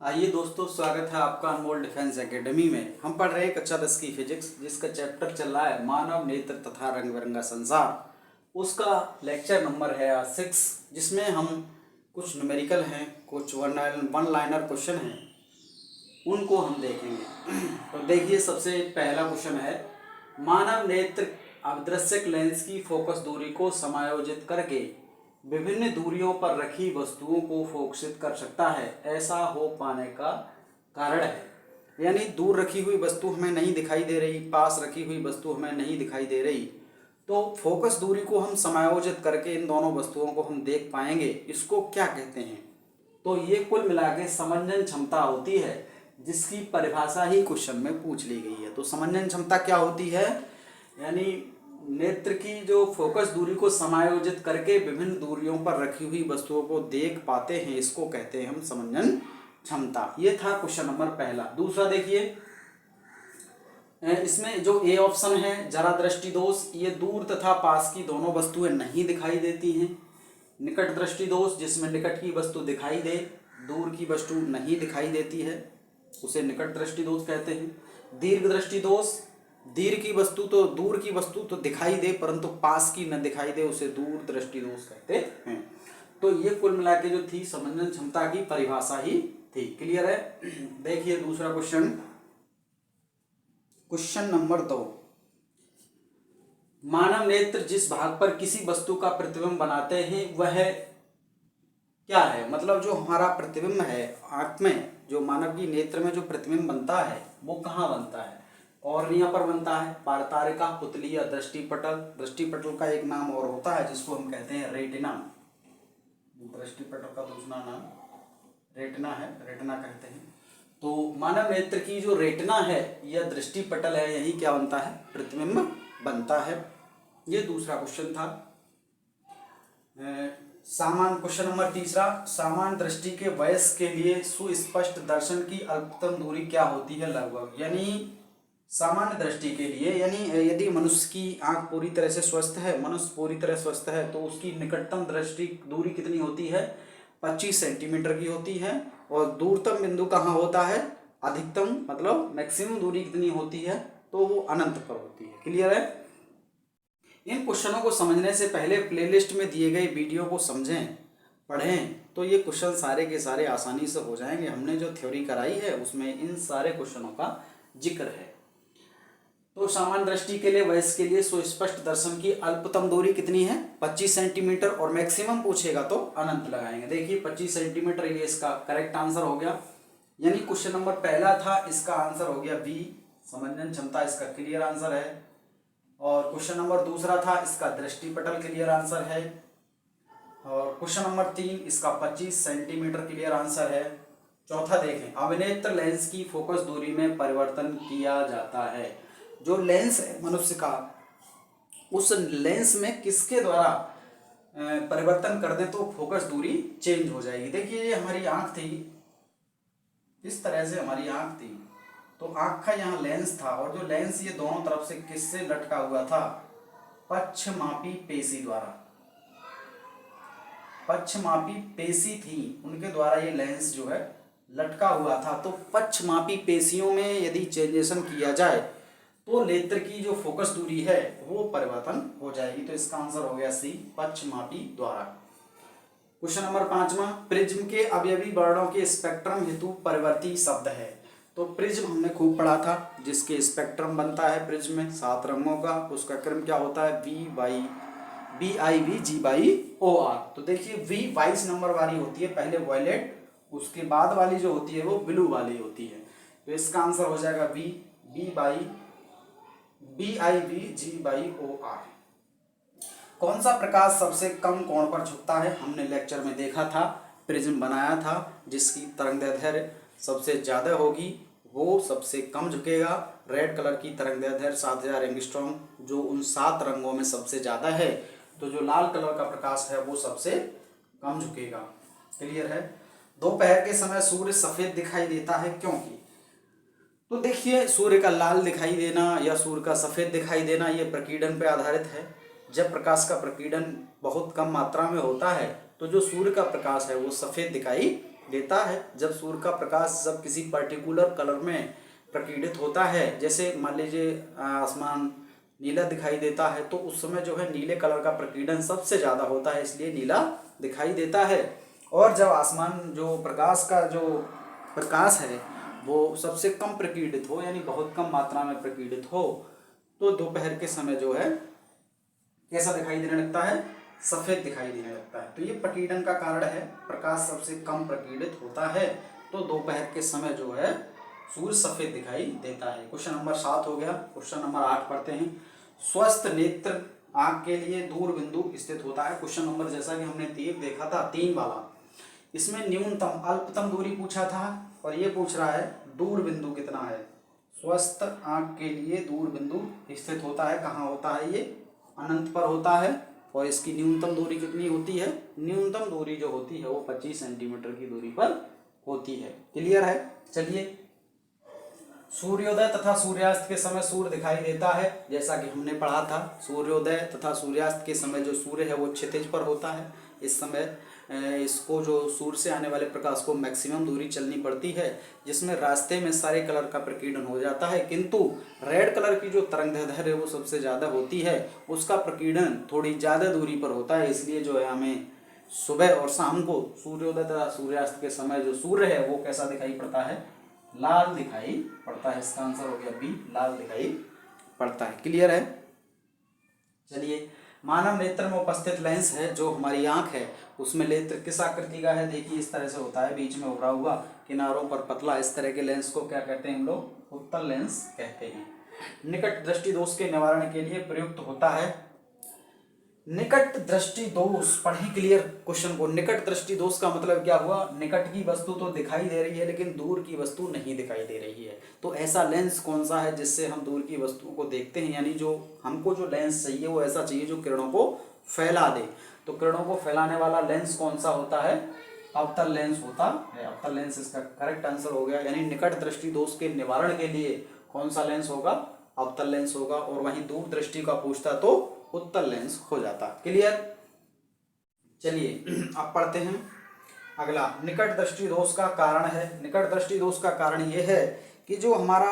आइए दोस्तों, स्वागत है आपका अनमोल डिफेंस एकेडमी में। हम पढ़ रहे हैं कक्षा 10 की फिजिक्स, जिसका चैप्टर चल रहा है मानव नेत्र तथा रंग बिरंगा संसार। उसका लेक्चर नंबर है आज 6, जिसमें हम कुछ न्यूमेरिकल हैं, कुछ वन लाइनर क्वेश्चन हैं, उनको हम देखेंगे। तो देखिए, सबसे पहला क्वेश्चन है, मानव नेत्र अदृश्यक लेंस की फोकस दूरी को समायोजित करके विभिन्न दूरियों पर रखी वस्तुओं को फोकसित कर सकता है, ऐसा हो पाने का कारण है। यानी दूर रखी हुई वस्तु हमें नहीं दिखाई दे रही, पास रखी हुई वस्तु हमें नहीं दिखाई दे रही, तो फोकस दूरी को हम समायोजित करके इन दोनों वस्तुओं को हम देख पाएंगे। इसको क्या कहते हैं? तो ये कुल मिला के समंजन क्षमता होती है, जिसकी परिभाषा ही क्वेश्चन में पूछ ली गई है। तो समंजन क्षमता क्या होती है? यानी नेत्र की जो फोकस दूरी को समायोजित करके विभिन्न दूरियों पर रखी हुई वस्तुओं को देख पाते हैं, इसको कहते हैं हम समंजन क्षमता। ये था क्वेश्चन नंबर पहला। दूसरा देखिए, इसमें जो ए ऑप्शन है, जरा दृष्टि दोष, ये दूर तथा पास की दोनों वस्तुएं नहीं दिखाई देती हैं। निकट दृष्टि दोष, जिसमें निकट की वस्तु दिखाई दे, दूर की वस्तु नहीं दिखाई देती है, उसे निकट दृष्टि दोष कहते हैं। दीर्घ दृष्टि दोष, दूर की वस्तु तो दिखाई दे परंतु पास की न दिखाई दे, उसे दूर दृष्टि दोष कहते हैं। तो ये कुल मिला के जो थी समंजन क्षमता की परिभाषा ही थी। क्लियर है? देखिए दूसरा क्वेश्चन, क्वेश्चन नंबर 2, मानव नेत्र जिस भाग पर किसी वस्तु का प्रतिबिंब बनाते हैं वह क्या है? मतलब जो हमारा प्रतिबिंब है आंख में, जो मानव की नेत्र में जो प्रतिबिंब बनता है वो कहाँ बनता है? कॉर्निया पर बनता है, पारतारिका, पुतली या दृष्टिपटल। दृष्टिपटल का एक नाम और होता है जिसको हम कहते हैं रेटिना। दृष्टिपटल का दूसरा नाम रेटिना है, रेटिना कहते हैं। तो मानव नेत्र की जो रेटिना है या दृष्टिपटल है, यही क्या बनता है? प्रतिबिंब बनता है। ये दूसरा क्वेश्चन था। सामान्य क्वेश्चन नंबर तीसरा, सामान्य दृष्टि के वयस्क के लिए सुस्पष्ट दर्शन की अल्पतम दूरी क्या होती है? लगभग। यानी सामान्य दृष्टि के लिए, यानी यदि मनुष्य की आंख पूरी तरह से स्वस्थ है, मनुष्य पूरी तरह स्वस्थ है, तो उसकी निकटतम दृष्टि दूरी कितनी होती है? 25 सेंटीमीटर की होती है। और दूरतम बिंदु कहाँ होता है? अधिकतम, मतलब मैक्सिमम दूरी कितनी होती है? तो वो अनंत पर होती है। क्लियर है? इन क्वेश्चनों को समझने से पहले प्लेलिस्ट में दिए गए वीडियो को समझें, पढ़ें, तो ये क्वेश्चन सारे के सारे आसानी से हो जाएंगे। हमने जो थ्योरी कराई है उसमें इन सारे क्वेश्चनों का जिक्र है। तो सामान्य दृष्टि के लिए वयस्क के लिए सुस्पष्ट दर्शन की अल्पतम दूरी कितनी है? 25 सेंटीमीटर। और मैक्सिमम पूछेगा तो अनंत लगाएंगे। देखिए 25 सेंटीमीटर, ये इसका करेक्ट आंसर हो गया। यानी क्वेश्चन नंबर पहला था, इसका आंसर हो गया बी, समंजन क्षमता, इसका क्लियर आंसर है। और क्वेश्चन नंबर दूसरा था, इसका दृष्टिपटल क्लियर आंसर है। और क्वेश्चन नंबर 3, इसका 25 सेंटीमीटर क्लियर आंसर है। चौथा देखें, अविनेत्र लेंस की फोकस दूरी में परिवर्तन किया जाता है। जो लेंस है मनुष्य का, उस लेंस में किसके द्वारा परिवर्तन कर दें तो फोकस दूरी चेंज हो जाएगी। देखिए ये हमारी आंख थी, इस तरह से हमारी आंख थी, तो आंख का यहाँ लेंस था, और जो लेंस ये दोनों तरफ से किससे लटका हुआ था? पक्षमापी पेशी द्वारा। पक्षमापी पेशी थी, उनके द्वारा ये लेंस जो है लटका हुआ था। तो पक्षमापी पेशियों में यदि चेंजेशन किया जाए तो नेत्र की जो फोकस दूरी है वो परिवर्तन हो जाएगी। तो इसका आंसर हो गया सी, पक्षमापी द्वारा। क्वेश्चन नंबर 5वां, प्रिज्म के अवयवी वर्णों के स्पेक्ट्रम हेतु परिवर्ती शब्द है। तो प्रिज्म हमने खूब पढ़ा था, जिसके स्पेक्ट्रम बनता है प्रिज्म में 7 रंगों का, उसका क्रम क्या होता है? VIVGOR। तो देखिए V 22 नंबर वाली होती है, पहले वॉयलेट, उसके बाद वाली जो होती है वो ब्लू वाली होती है। तो इसका आंसर हो जाएगा VIVGOR। कौन सा प्रकाश सबसे कम कोण पर झुकता है? हमने लेक्चर में देखा था, प्रिज्म बनाया था, जिसकी तरंगदैर्ध्य सबसे ज़्यादा होगी वो सबसे कम झुकेगा। रेड कलर की तरंगदैर्ध्य 7000 एंगस्ट्रॉम, जो उन 7 रंगों में सबसे ज़्यादा है। तो जो लाल कलर का प्रकाश है वो सबसे कम झुकेगा। क्लियर है? दोपहर के समय सूर्य सफ़ेद दिखाई देता है, क्योंकि? तो देखिए सूर्य का लाल दिखाई देना या सूर्य का सफ़ेद दिखाई देना, ये प्रकीर्णन पर आधारित है। जब प्रकाश का प्रकीर्णन बहुत कम मात्रा में होता है तो जो सूर्य का प्रकाश है वो सफ़ेद दिखाई देता है। जब सूर्य का प्रकाश जब किसी पर्टिकुलर कलर में प्रकीर्णित होता है, जैसे मान लीजिए आसमान नीला दिखाई देता है, तो उस समय जो है नीले कलर का प्रकीर्णन सबसे ज़्यादा होता है, इसलिए नीला दिखाई देता है। और जब आसमान जो प्रकाश का जो प्रकाश है वो सबसे कम प्रकीर्णित हो, यानी बहुत कम मात्रा में प्रकीर्णित हो, तो दोपहर के समय जो है कैसा दिखाई देने लगता है, सफ़ेद दिखाई देने लगता है। तो ये प्रकीर्णन का कारण है, प्रकाश सबसे कम प्रकीर्णित होता है, तो दोपहर के समय जो है सूर्य सफ़ेद दिखाई देता है। क्वेश्चन नंबर 7 हो गया। क्वेश्चन नंबर 8 पढ़ते हैं। स्वस्थ नेत्र आँख के लिए दूर बिंदु स्थित होता है। क्वेश्चन नंबर जैसा कि हमने देखा था 3 वाला, इसमें न्यूनतम अल्पतम दूरी पूछा था और ये पूछ रहा है दूर बिंदु कितना है। स्वस्थ आँख के लिए दूर बिंदु स्थित होता है, कहाँ होता है, ये अनंत पर होता है। और इसकी न्यूनतम दूरी कितनी होती है, न्यूनतम दूरी जो होती है वो 25 सेंटीमीटर की दूरी पर होती है। क्लियर है। चलिए, सूर्योदय तथा सूर्यास्त के समय सूर्य दिखाई देता है, जैसा कि हमने पढ़ा था। सूर्योदय तथा सूर्यास्त के समय जो सूर्य है वो क्षितिज पर होता है। इस समय इसको जो सूर्य से आने वाले प्रकाश को मैक्सिमम दूरी चलनी पड़ती है, जिसमें रास्ते में सारे कलर का प्रकीर्णन हो जाता है, किंतु रेड कलर की जो तरंगदैर्घ्य है वो सबसे ज़्यादा होती है, उसका प्रकीर्णन थोड़ी ज़्यादा दूरी पर होता है। इसलिए जो है हमें सुबह और शाम को सूर्योदय तथा सूर्यास्त के समय जो सूर्य है वो कैसा दिखाई पड़ता है, लाल दिखाई पड़ता है। इसका आंसर हो गया बी, लाल दिखाई पड़ता है। क्लियर है। चलिए, मानव नेत्र में उपस्थित लेंस है, जो हमारी आंख है उसमें नेत्र किस आकृति का है। देखिए इस तरह से होता है, बीच में उभरा हुआ, किनारों पर पतला, इस तरह के लेंस को क्या कहते हैं हम लोग, उत्तल लेंस कहते हैं। निकट दृष्टि दोष के निवारण के लिए प्रयुक्त होता है। निकट दृष्टि दोष पढ़ें क्लियर क्वेश्चन को। निकट दृष्टि दोष का मतलब क्या हुआ, निकट की वस्तु तो दिखाई दे रही है लेकिन दूर की वस्तु नहीं दिखाई दे रही है। तो ऐसा लेंस कौन सा है जिससे हम दूर की वस्तुओं को देखते हैं, यानी जो हमको जो लेंस चाहिए वो ऐसा चाहिए जो किरणों को फैला दे। तो किरणों को फैलाने वाला लेंस कौन सा होता है, अवतल लेंस होता है। अवतल लेंस इसका करेक्ट आंसर हो गया। यानी निकट दृष्टि दोष के निवारण के लिए कौन सा लेंस होगा, अवतल लेंस होगा। और वहीं दूर दृष्टि का पूछता तो उत्तल लेंस हो जाता। क्लियर। चलिए अब पढ़ते हैं अगला। निकट दृष्टि दोष का कारण है। निकट दृष्टि दोष का कारण ये है कि जो हमारा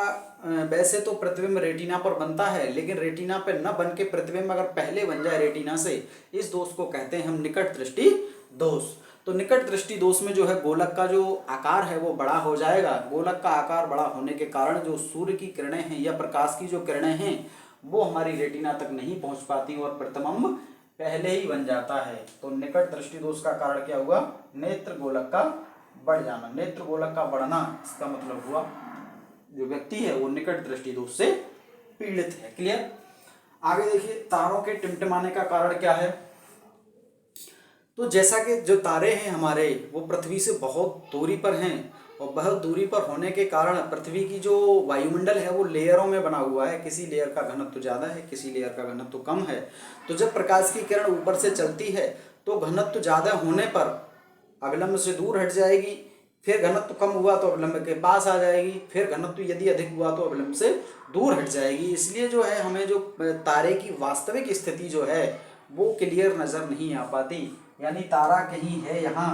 वैसे तो प्रतिबिंब रेटिना पर बनता है, लेकिन रेटिना पर न बन के प्रतिबिंब अगर पहले बन जाए रेटिना से, इस दोष को कहते हैं हम निकट दृष्टि दोष। तो निकट दृष्टि दोष में जो है गोलक का जो आकार है वो बड़ा हो जाएगा। गोलक का आकार बड़ा होने के कारण जो सूर्य की किरणें हैं या प्रकाश की जो किरणें हैं वो हमारी रेटिना तक नहीं पहुंच पाती और प्रतिबिंब पहले ही बन जाता है। तो निकट दृष्टि दोष का कारण क्या हुआ, नेत्र गोलक का बढ़ जाना। नेत्र गोलक का बढ़ना, इसका मतलब हुआ जो व्यक्ति है वो निकट दृष्टि दोष से पीड़ित है। क्लियर। आगे देखिए, तारों के टिमटिमाने का कारण क्या है। तो जैसा कि जो तारे हैं हमारे वो पृथ्वी से बहुत दूरी पर हैं, और बहुत दूरी पर होने के कारण पृथ्वी की जो वायुमंडल है वो लेयरों में बना हुआ है। किसी लेयर का घनत्व ज़्यादा है, किसी लेयर का घनत्व कम है। तो जब प्रकाश की किरण ऊपर से चलती है तो घनत्व ज़्यादा होने पर अवलंब से दूर हट जाएगी, फिर घनत्व कम हुआ तो अवलंब के पास आ जाएगी, फिर घनत्व यदि अधिक हुआ तो अवलंब से दूर हट जाएगी। इसलिए जो है हमें जो तारे की वास्तविक स्थिति जो है वो क्लियर नज़र नहीं आ पाती। यानी तारा कहीं है यहाँ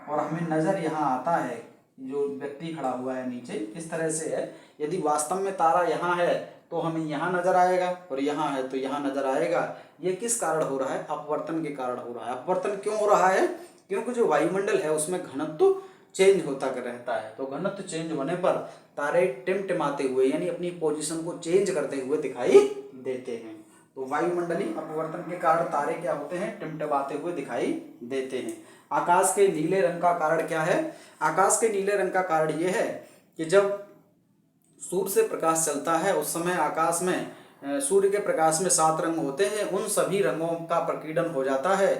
और हमें नज़र यहाँ आता है, जो व्यक्ति खड़ा हुआ है नीचे इस तरह से है। यदि वास्तव में तारा यहाँ है तो हमें यहाँ नजर आएगा, और यहाँ है तो यहाँ नजर आएगा। ये किस कारण हो रहा है, अपवर्तन के कारण हो रहा है। अपवर्तन क्यों हो रहा है, क्योंकि जो वायुमंडल है उसमें घनत्व चेंज होता रहता है। तो घनत्व चेंज होने पर तारे टिमटिमाते हुए यानी अपनी पोजीशन को चेंज करते हुए दिखाई देते हैं। तो वायुमंडलीय अपवर्तन के कारण तारे क्या होते हैं, टिमटिमाते हुए दिखाई देते हैं। आकाश के नीले रंग का कारण क्या है। आकाश के नीले रंग का कारण ये है कि जब सूर्य से प्रकाश चलता है उस समय आकाश में सूर्य के प्रकाश में 7 रंग होते हैं, उन सभी रंगों का प्रकीर्णन हो जाता है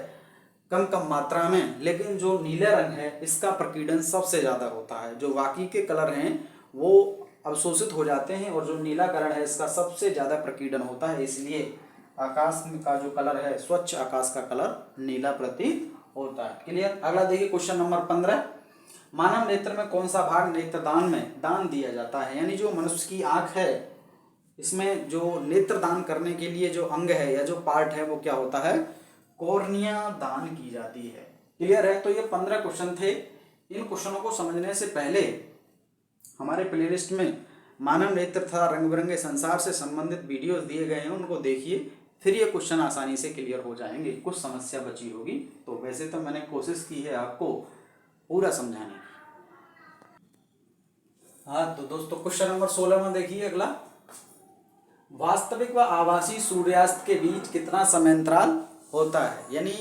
कम कम मात्रा में, लेकिन जो नीले रंग है इसका प्रकीर्णन सबसे ज़्यादा होता है। जो बाकी के कलर हैं वो अवशोषित हो जाते हैं और जो नीला कलर है इसका सबसे ज़्यादा प्रकीर्णन होता है। इसलिए आकाश का जो कलर है, स्वच्छ आकाश का कलर नीला प्रतीत होता है। क्लियर। अगला देखिए क्वेश्चन नंबर 15। मानव नेत्र में कौन सा भाग नेत्रदान में दान दिया जाता है। यानी जो मनुष्य की आंख है इसमें जो नेत्र दान करने के लिए जो अंग है या जो पार्ट है वो क्या होता है, कॉर्निया दान की जाती है। क्लियर है। तो ये 15 क्वेश्चन थे, इन क्वेश्चनों को समझने से पहले हमारे प्लेलिस्ट में मानव नेत्र तथा रंग बिरंगे संसार से संबंधित वीडियोस दिए गए हैं, उनको देखिए, फिर ये क्वेश्चन आसानी से क्लियर हो जाएंगे। कुछ समस्या बची होगी तो वैसे तो मैंने कोशिश की है आपको पूरा समझाने की। हाँ तो दोस्तों क्वेश्चन नंबर 16 में देखिए अगला, वास्तविक व आभासी सूर्यास्त के बीच कितना समयांतराल होता है। यानी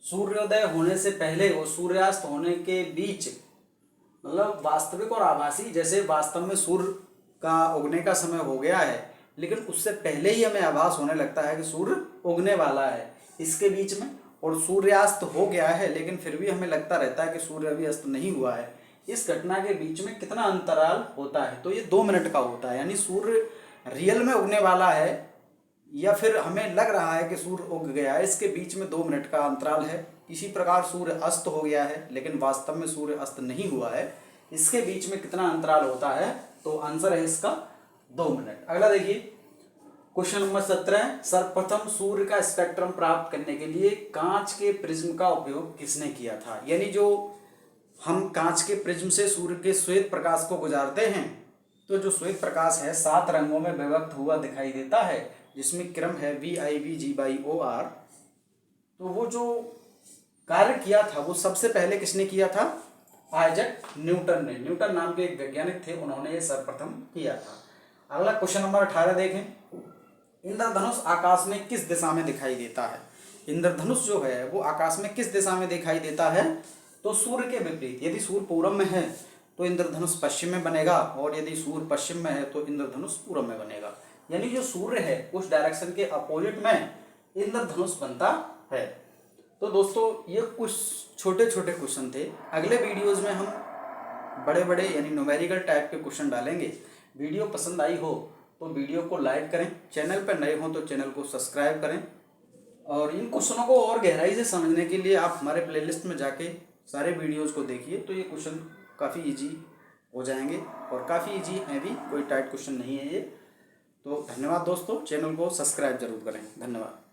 सूर्योदय होने से पहले और सूर्यास्त होने के बीच, मतलब वास्तविक और आभासी, जैसे वास्तव में सूर्य का उगने का समय हो गया है लेकिन उससे पहले ही हमें आभास होने लगता है कि सूर्य उगने वाला है, इसके बीच में, और सूर्यास्त हो गया है लेकिन फिर भी हमें लगता रहता है कि सूर्य अभी अस्त नहीं हुआ है, इस घटना के बीच में कितना अंतराल होता है। तो ये 2 मिनट का होता है। यानी सूर्य रियल में उगने वाला है या फिर हमें लग रहा है कि सूर्य उग गया है, इसके बीच में 2 मिनट का अंतराल है। इसी प्रकार सूर्य अस्त हो गया है लेकिन वास्तव में सूर्य अस्त नहीं हुआ है, इसके बीच में कितना अंतराल होता है, तो आंसर है इसका 2 मिनट। अगला देखिए क्वेश्चन नंबर 17, सर्वप्रथम सूर्य का स्पेक्ट्रम प्राप्त करने के लिए कांच के प्रिज्म का उपयोग किसने किया था। यानी जो हम कांच के प्रिज्म से सूर्य के श्वेत प्रकाश को गुजारते हैं, तो जो श्वेत प्रकाश है 7 रंगों में विभक्त हुआ दिखाई देता है, जिसमें क्रम है VIVGOR। तो वो जो कार्य किया था वो सबसे पहले किसने किया था, आइजैक न्यूटन ने। न्यूटन नाम के एक वैज्ञानिक थे, उन्होंने ये सर्वप्रथम किया था। अगला क्वेश्चन नंबर 18 देखें, इंद्रधनुष आकाश में किस दिशा में दिखाई देता है। इंद्रधनुष जो है वो आकाश में किस दिशा में दिखाई देता है, तो सूर्य के विपरीत। यदि सूर्य पूरब में है तो इंद्रधनुष पश्चिम में बनेगा, और यदि सूर्य पश्चिम में है तो इंद्रधनुष पूरब में बनेगा। यानी जो सूर्य है उस डायरेक्शन के अपोजिट में इंद्रधनुष बनता है। तो दोस्तों ये कुछ छोटे छोटे क्वेश्चन थे। अगले वीडियोज़ में हम बड़े बड़े यानी न्यूमेरिकल टाइप के क्वेश्चन डालेंगे। वीडियो पसंद आई हो तो वीडियो को लाइक करें, चैनल पर नए हों तो चैनल को सब्सक्राइब करें, और इन क्वेश्चनों को और गहराई से समझने के लिए आप हमारे प्लेलिस्ट में जाके सारे वीडियोज़ को देखिए, तो ये क्वेश्चन काफ़ी ईजी हो जाएंगे, और काफ़ी ईजी है भी, कोई टाइट क्वेश्चन नहीं है ये। तो धन्यवाद दोस्तों, चैनल को सब्सक्राइब जरूर करें। धन्यवाद।